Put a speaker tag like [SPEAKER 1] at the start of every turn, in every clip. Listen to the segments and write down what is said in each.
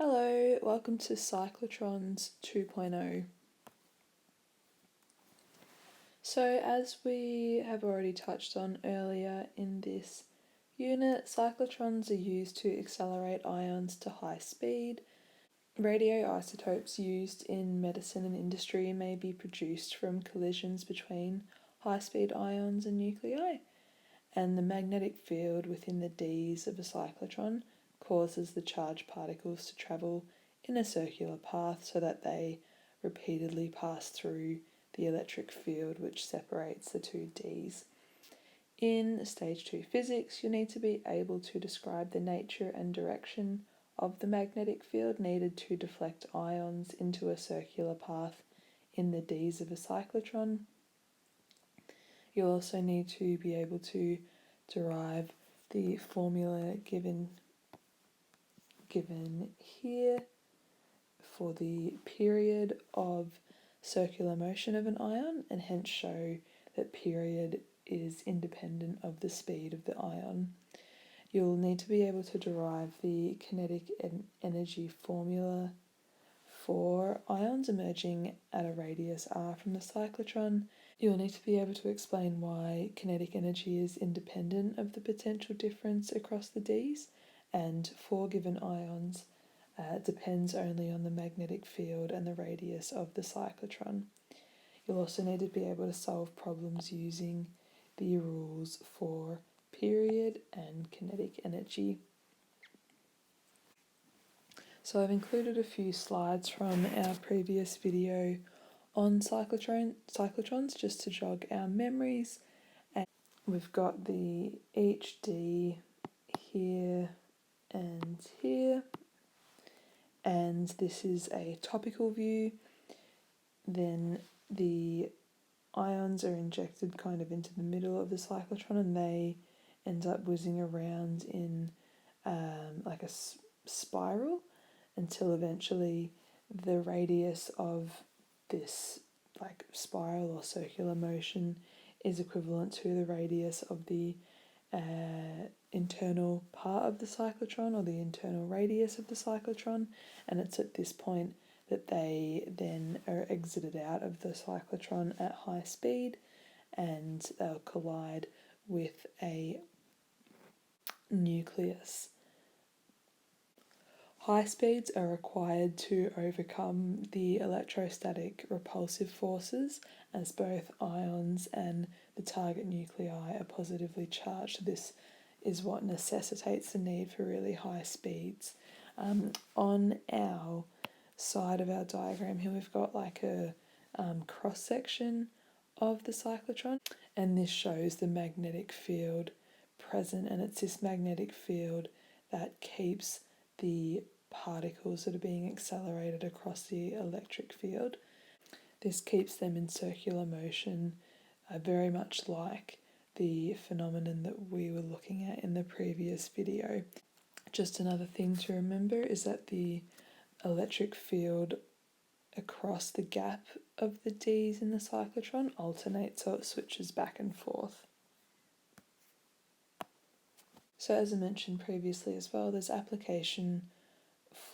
[SPEAKER 1] Hello, welcome to Cyclotrons 2.0. So as we have already touched on earlier in this unit, cyclotrons are used to accelerate ions to high speed. Radioisotopes used in medicine and industry may be produced from collisions between high-speed ions and nuclei, and the magnetic field within the Ds of a cyclotron causes the charged particles to travel in a circular path so that they repeatedly pass through the electric field which separates the two Ds. In Stage 2 physics, you need to be able to describe the nature and direction of the magnetic field needed to deflect ions into a circular path in the Ds of a cyclotron. You'll also need to be able to derive the formula given here for the period of circular motion of an ion, and hence show that period is independent of the speed of the ion. You'll need to be able to derive the kinetic energy formula for ions emerging at a radius r from the cyclotron. You'll need to be able to explain why kinetic energy is independent of the potential difference across the Ds, and for given ions depends only on the magnetic field and the radius of the cyclotron. You'll also need to be able to solve problems using the rules for period and kinetic energy. So I've included a few slides from our previous video on cyclotrons just to jog our memories. And we've got the each D here and here, and this is a topical view. Then the ions are injected kind of into the middle of the cyclotron, and they end up whizzing around in like a spiral until eventually the radius of this like spiral or circular motion is equivalent to the radius of the internal part of the cyclotron, or the internal radius of the cyclotron, and it's at this point that they then are exited out of the cyclotron at high speed, and they'll collide with a nucleus. High speeds are required to overcome the electrostatic repulsive forces, as both ions and the target nuclei are positively charged. This is what necessitates the need for really high speeds. On our side of our diagram here, we've got like a cross section of the cyclotron, and this shows the magnetic field present, and it's this magnetic field that keeps the particles that are being accelerated across the electric field. This keeps them in circular motion, very much like the phenomenon that we were looking at in the previous video. Just another thing to remember is that the electric field across the gap of the Ds in the cyclotron alternates, so it switches back and forth. So as I mentioned previously as well, there's application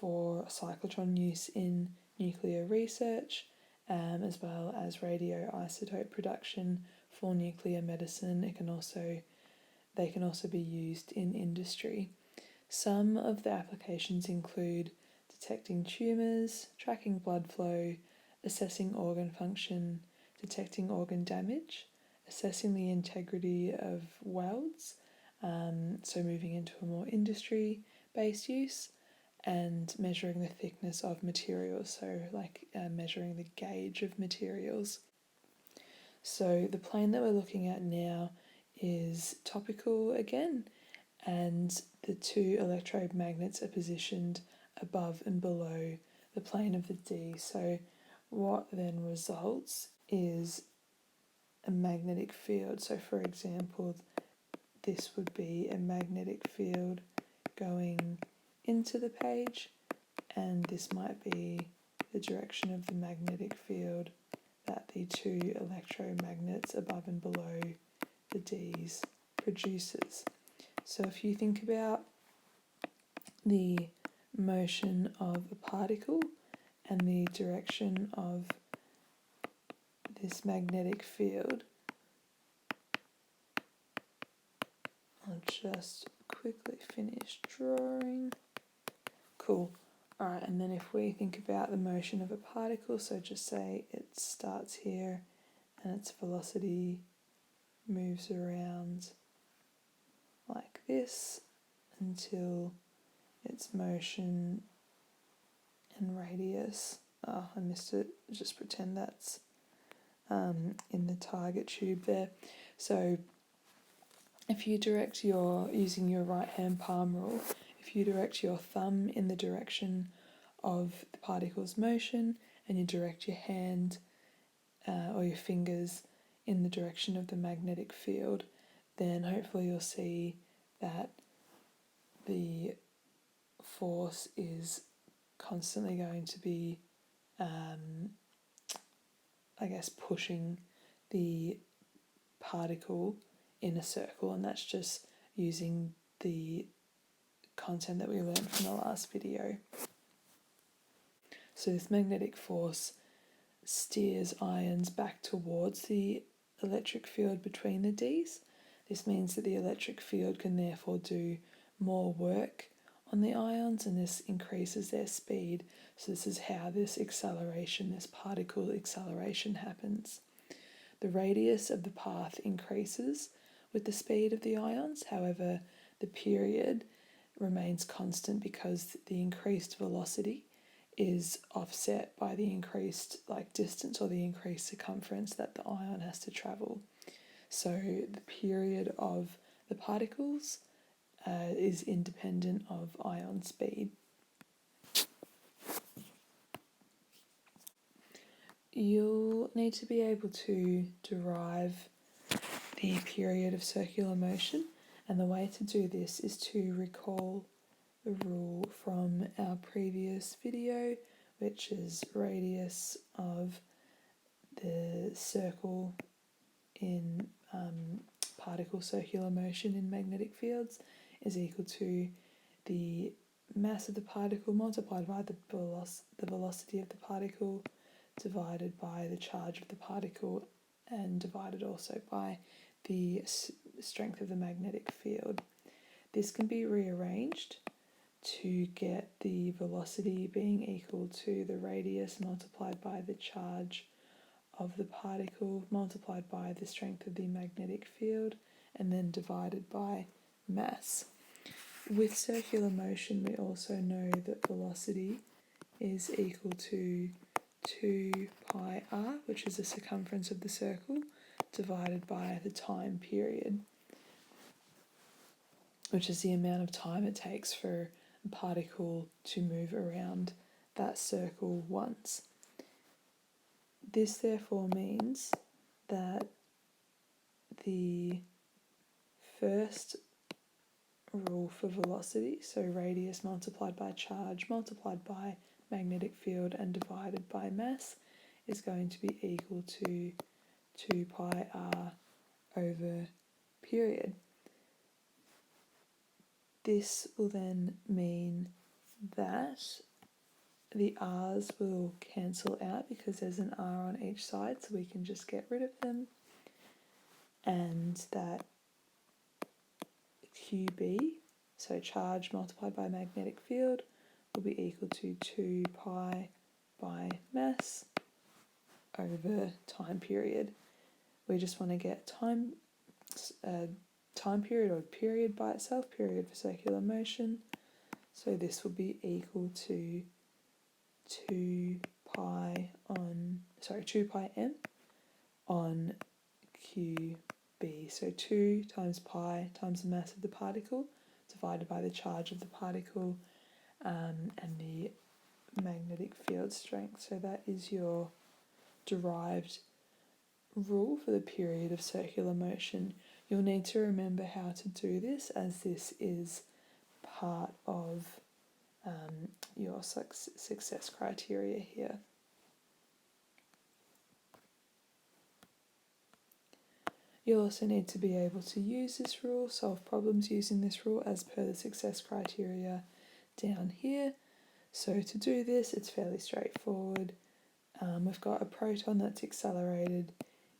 [SPEAKER 1] for cyclotron use in nuclear research, as well as radioisotope production for nuclear medicine. They can also be used in industry. Some of the applications include detecting tumours, tracking blood flow, assessing organ function, detecting organ damage, assessing the integrity of welds, so moving into a more industry-based use, and measuring the thickness of materials, so like measuring the gauge of materials. So the plane that we're looking at now is topical again, and the two electrode magnets are positioned above and below the plane of the D. So what then results is a magnetic field. So for example, this would be a magnetic field going into the page, and this might be the direction of the magnetic field that the two electromagnets above and below the Ds produces. So if you think about the motion of a particle and the direction of this magnetic field. I'll just quickly finish drawing. Cool. Alright, and then if we think about the motion of a particle, so just say it starts here and its velocity moves around like this until its motion and radius, I missed it, just pretend that's in the target tube there. So if you direct using your right hand palm rule, if you direct your thumb in the direction of the particle's motion and you direct your hand or your fingers in the direction of the magnetic field, then hopefully you'll see that the force is constantly going to be, pushing the particle in a circle, and that's just using the content that we learned from the last video. So this magnetic force steers ions back towards the electric field between the Ds. This means that the electric field can therefore do more work on the ions, and this increases their speed. So this is how this acceleration, this particle acceleration, happens. The radius of the path increases with the speed of the ions. However, the period remains constant because the increased velocity is offset by the increased distance or the increased circumference that the ion has to travel. So the period of the particles is independent of ion speed. You'll need to be able to derive the period of circular motion, and the way to do this is to recall the rule from our previous video, which is radius of the circle in particle circular motion in magnetic fields is equal to the mass of the particle multiplied by the velocity of the particle divided by the charge of the particle and divided also by the strength of the magnetic field. This can be rearranged to get the velocity being equal to the radius multiplied by the charge of the particle multiplied by the strength of the magnetic field and then divided by mass. With circular motion, we also know that velocity is equal to 2 pi r, which is the circumference of the circle, divided by the time period, which is the amount of time it takes for a particle to move around that circle once. This therefore means that the first rule for velocity, so radius multiplied by charge multiplied by magnetic field and divided by mass, is going to be equal to 2 pi r over period. This will then mean that the r's will cancel out because there's an r on each side, so we can just get rid of them, and that QB, so charge multiplied by magnetic field, will be equal to 2 pi by mass over time period. We just want to get time period or period by itself, period for circular motion. So this will be equal to 2 pi m on QB. So 2 times pi times the mass of the particle divided by the charge of the particle and the magnetic field strength. So that is your derived rule for the period of circular motion. You'll need to remember how to do this, as this is part of your success criteria here. You'll also need to be able to use this rule, solve problems using this rule as per the success criteria down here. So to do this, it's fairly straightforward. We've got a proton that's accelerated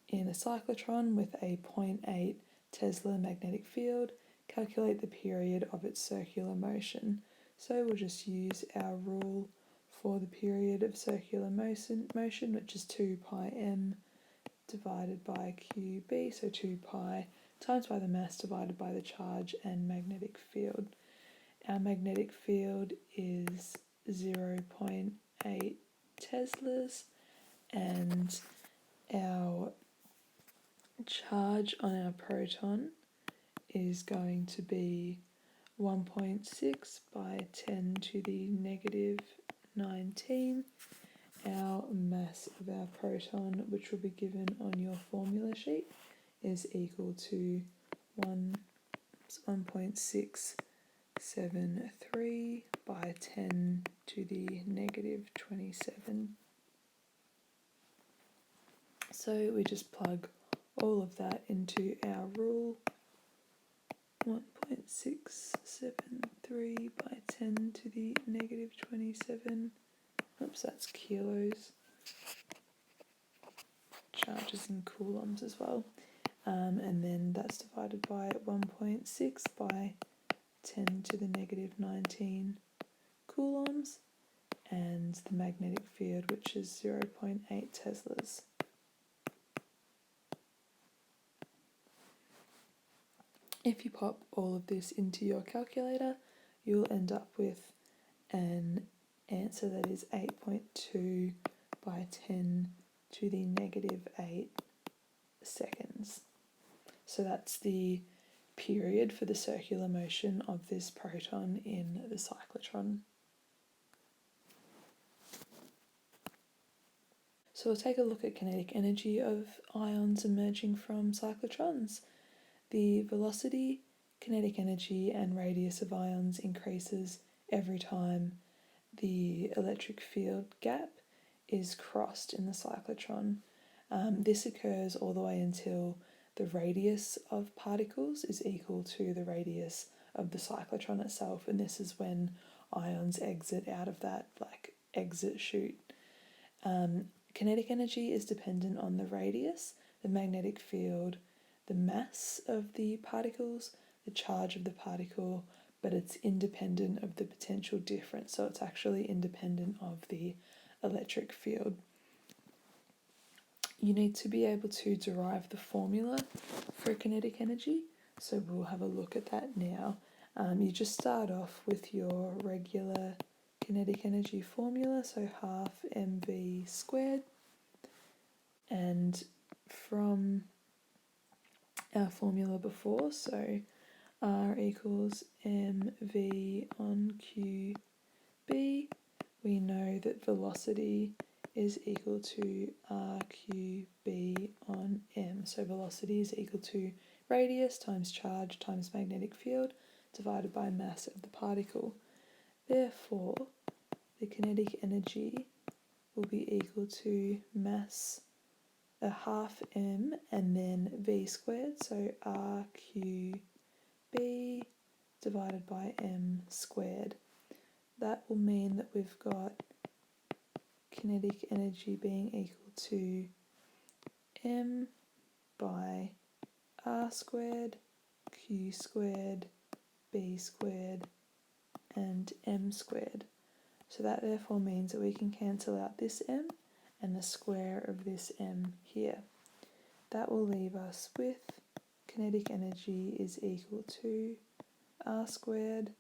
[SPEAKER 1] in a cyclotron with a 0.8 Tesla magnetic field. Calculate the period of its circular motion. So we'll just use our rule for the period of circular motion, which is 2 pi m divided by qb, so 2 pi times by the mass divided by the charge and magnetic field. Our magnetic field is 0.8 Teslas, and our charge on our proton is going to be 1.6 by 10 to the negative 19. Our mass of our proton, which will be given on your formula sheet, is equal to 1.673 by 10 to the negative 27. So we just plug all of that into our rule. 1.673 by 10 to the negative 27. Oops, that's kilos. Charges in coulombs as well. And then that's divided by 1.6 by 10 to the negative 19 coulombs, and the magnetic field, which is 0.8 Teslas. If you pop all of this into your calculator, you'll end up with an answer that is 8.2 by 10 to the negative 8 seconds. So that's the period for the circular motion of this proton in the cyclotron. So we'll take a look at kinetic energy of ions emerging from cyclotrons. The velocity, kinetic energy, and radius of ions increases every time the electric field gap is crossed in the cyclotron. This occurs all the way until the radius of particles is equal to the radius of the cyclotron itself, and this is when ions exit out of that exit chute. Kinetic energy is dependent on the radius, the magnetic field, the mass of the particles, the charge of the particle, but it's independent of the potential difference, so it's actually independent of the electric field. You need to be able to derive the formula for kinetic energy, so we'll have a look at that now. You just start off with your regular kinetic energy formula, so half mv squared, and from our formula before, so R equals mv on qb, we know that velocity is equal to rqb on m. So velocity is equal to radius times charge times magnetic field divided by mass of the particle. Therefore, the kinetic energy will be equal to mass a half m and then v squared, so rqb divided by m squared. That will mean that we've got kinetic energy being equal to m by r squared, q squared, b squared, and m squared. So that therefore means that we can cancel out this m and the square of this m here. That will leave us with kinetic energy is equal to r squared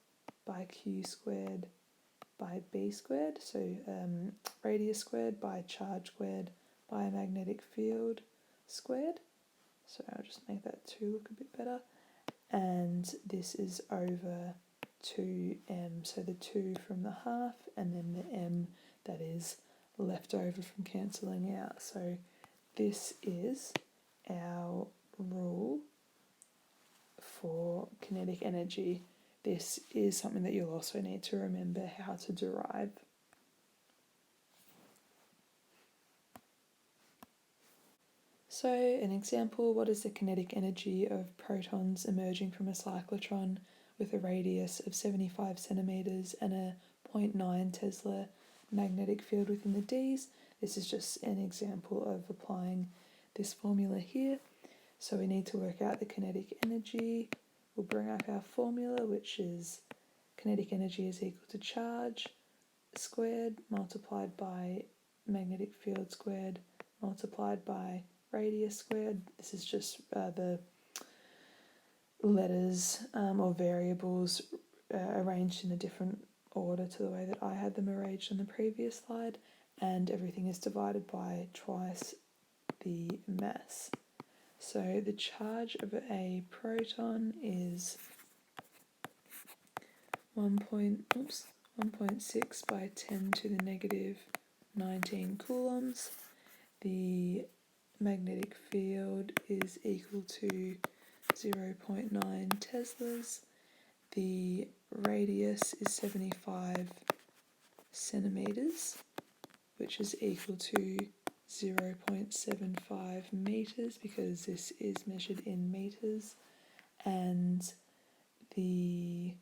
[SPEAKER 1] by q squared by b squared, so radius squared by charge squared by magnetic field squared. So I'll just make that 2 look a bit better. And this is over 2m, so the 2 from the half and then the m that is left over from cancelling out. So this is our rule for kinetic energy. This is something that you'll also need to remember how to derive. So an example, what is the kinetic energy of protons emerging from a cyclotron with a radius of 75 centimetres and a 0.9 Tesla magnetic field within the Ds. This is just an example of applying this formula here. So we need to work out the kinetic energy. We'll bring up our formula, which is kinetic energy is equal to charge squared multiplied by magnetic field squared multiplied by radius squared. This is just the letters or variables arranged in a different order to the way that I had them arranged on the previous slide, and everything is divided by twice the mass. So the charge of a proton is 1.6 by 10 to the negative 19 coulombs. The magnetic field is equal to 0.9 Teslas. The radius is 75 centimeters, which is equal to 0.75 meters because this is measured in meters, and the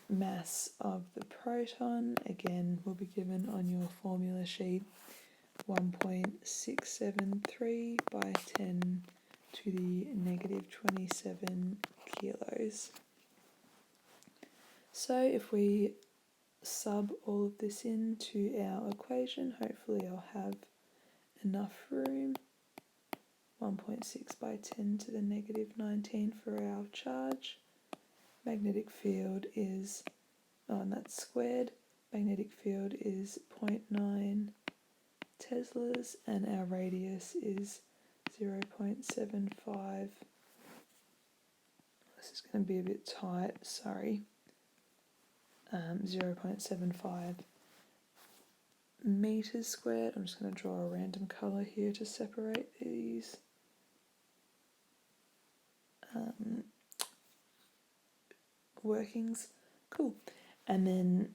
[SPEAKER 1] mass of the proton, again, will be given on your formula sheet, 1.673 by 10 to the negative 27 kilos. So if we sub all of this into our equation, hopefully I'll have enough room. 1.6 by 10 to the negative 19 for our charge. Magnetic field is, and that's squared, magnetic field is 0.9 Teslas, and our radius is 0.75. This is going to be a bit tight, sorry. 0.75 meters squared. I'm just going to draw a random colour here to separate these. Workings. Cool. And then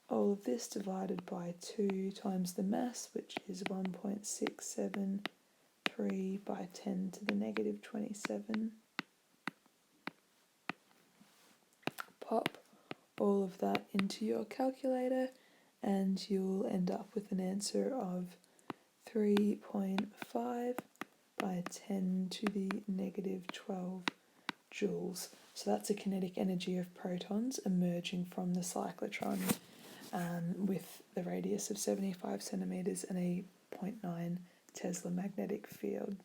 [SPEAKER 1] all of this divided by 2 times the mass, which is 1.673 by 10 to the negative 27. Pop all of that into your calculator and you'll end up with an answer of 3.5 by 10 to the negative 12 joules. So that's the kinetic energy of protons emerging from the cyclotron with the radius of 75 centimeters and a 0.9 Tesla magnetic field.